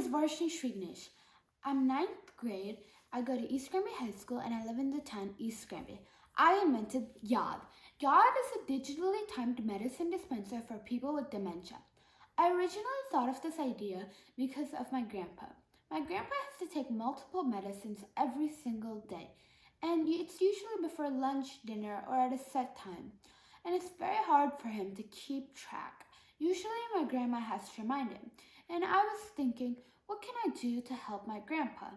is Varshny Sriganesh. I'm 9th grade. I go to East Granby High School and I live in the town East Granby. I invented YAAD. YAAD is a digitally timed medicine dispenser for people with dementia. I originally thought of this idea because of my grandpa. My grandpa has to take multiple medicines every single day, and it's usually before lunch, dinner, or at a set time. And it's very hard for him to keep track. Usually my grandma has to remind him. And I was thinking, what can I do to help my grandpa?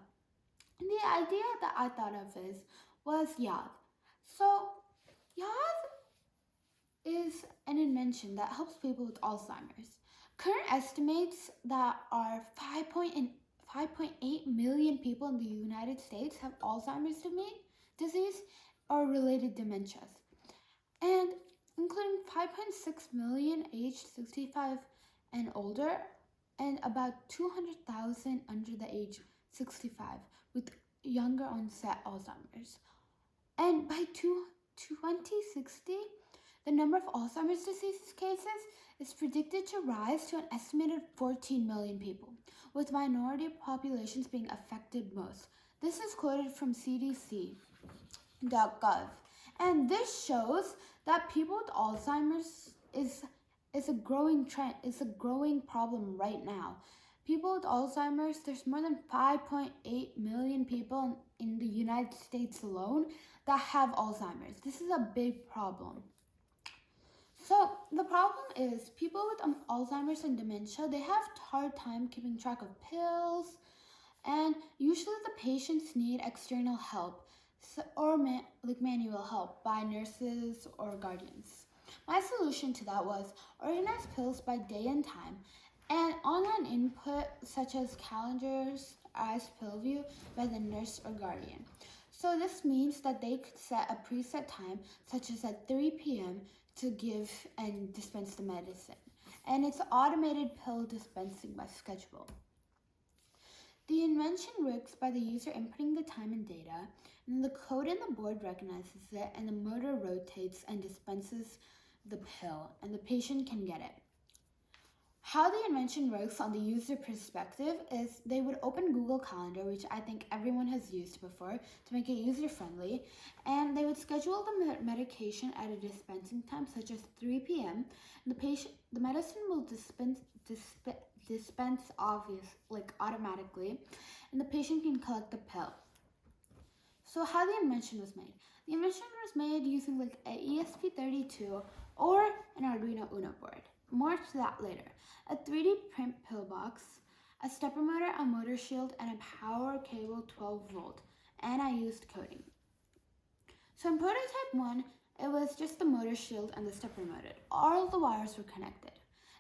And the idea that I thought of was YAAD. So YAAD is an invention that helps people with Alzheimer's. Current estimates that are 5.8 million people in the United States have Alzheimer's disease or related dementias, and including 5.6 million aged 65 and older, and about 200,000 under the age 65 with younger onset Alzheimer's. And by 2060, the number of Alzheimer's disease cases is predicted to rise to an estimated 14 million people, with minority populations being affected most. This is quoted from cdc.gov. And this shows that people with Alzheimer's is a growing trend, is a growing problem right now. People with Alzheimer's, there's more than 5.8 million people in the United States alone that have Alzheimer's. This is a big problem. So the problem is people with Alzheimer's and dementia, they have a hard time keeping track of pills, and usually the patients need external help or manual help by nurses or guardians. My solution to that was organize pills by day and time, and online input such as calendars as pill view by the nurse or guardian. So this means that they could set a preset time, such as at 3 p.m. to give and dispense the medicine. And it's automated pill dispensing by schedule. The invention works by the user inputting the time and data, and the code in the board recognizes it, and the motor rotates and dispenses the pill, and the patient can get it. How the invention works on the user perspective is they would open Google Calendar, which I think everyone has used before, to make it user-friendly, and they would schedule the medication at a dispensing time, such as 3 p.m. And the medicine will dispense automatically, and the patient can collect the pill. So how the invention was made? The invention was made using an ESP32 or an Arduino Uno board. More to that later. A 3D print pill box, a stepper motor, a motor shield, and a power cable 12 volt. And I used coding. So in prototype 1, it was just the motor shield and the stepper motor. All the wires were connected.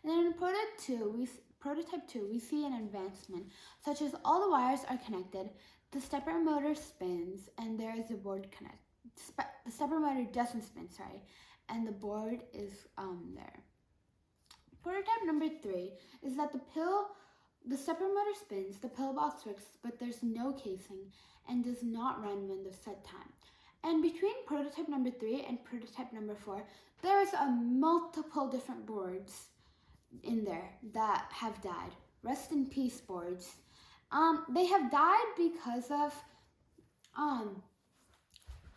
And then in prototype 2, we see an advancement, such as all the wires are connected, the stepper motor spins, and there is a board connect. The stepper motor doesn't spin, and the board is there. Prototype number 3 is that the stepper motor spins, the pill box works, but there's no casing and does not run when the set time. And between prototype number 3 and prototype number 4, there's multiple different boards in there that have died. Rest in peace, boards. They have died because of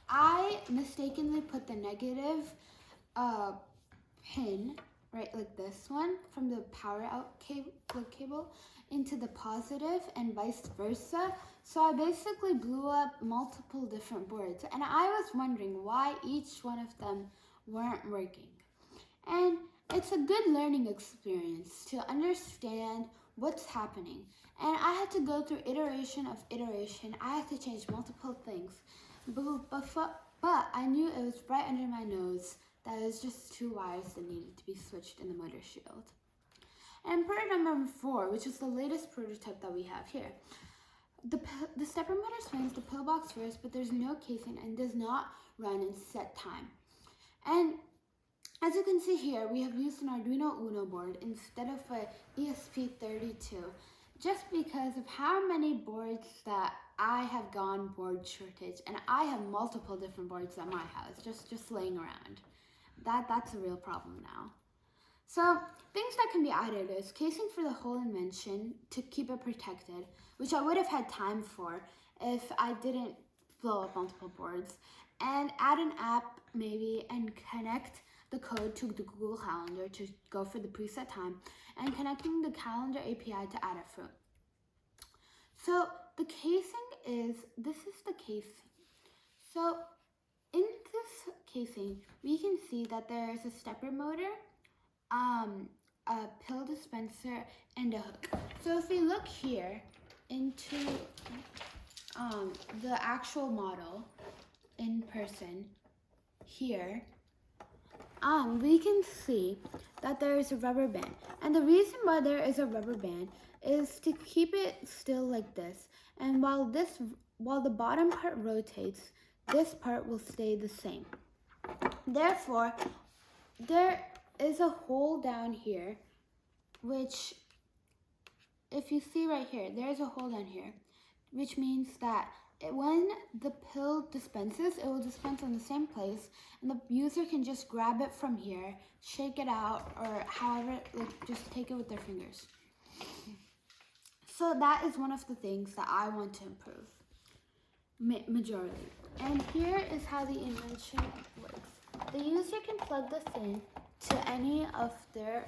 I mistakenly put the negative pin, right, like this one, from the power out cable into the positive and vice versa. So I basically blew up multiple different boards, and I was wondering why each one of them weren't working. And it's a good learning experience to understand what's happening. And I had to go through iteration of iteration. I had to change multiple things. But I knew it was right under my nose that it was just 2 wires that needed to be switched in the motor shield. And prototype number 4, which is the latest prototype that we have here. The stepper motor spins the pill box first, but there's no casing and does not run in set time. And as you can see here, we have used an Arduino Uno board instead of a ESP32, just because of how many boards that I have gone board shortage, and I have multiple different boards at my house, just laying around. That's a real problem now. So things that can be added is casing for the whole invention to keep it protected, which I would have had time for if I didn't blow up multiple boards, and add an app maybe and connect the code to the Google Calendar to go for the preset time, and connecting the calendar API to add a fruit. So the casing this is the casing. So in this casing, we can see that there is a stepper motor, a pill dispenser, and a hook. So if we look here into the actual model in person here, we can see that there is a rubber band. And the reason why there is a rubber band is to keep it still like this. And while the bottom part rotates, this part will stay the same. Therefore, there is a hole down here, which if you see right here, there's a hole down here, which means that when the pill dispenses, it will dispense in the same place, and the user can just grab it from here, shake it out, or however, like just take it with their fingers. So that is one of the things that I want to improve, majority. And here is how the invention works. The user can plug this in to any of their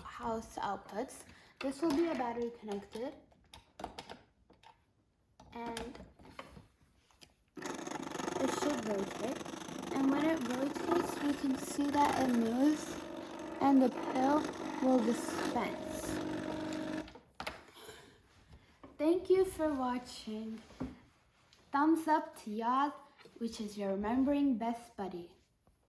house outputs. This will be a battery connected, and it should rotate. And when it rotates, we can see that it moves, and the pill will dispense. Thank you for watching. Thumbs up to YAAD, which is your remembering best buddy.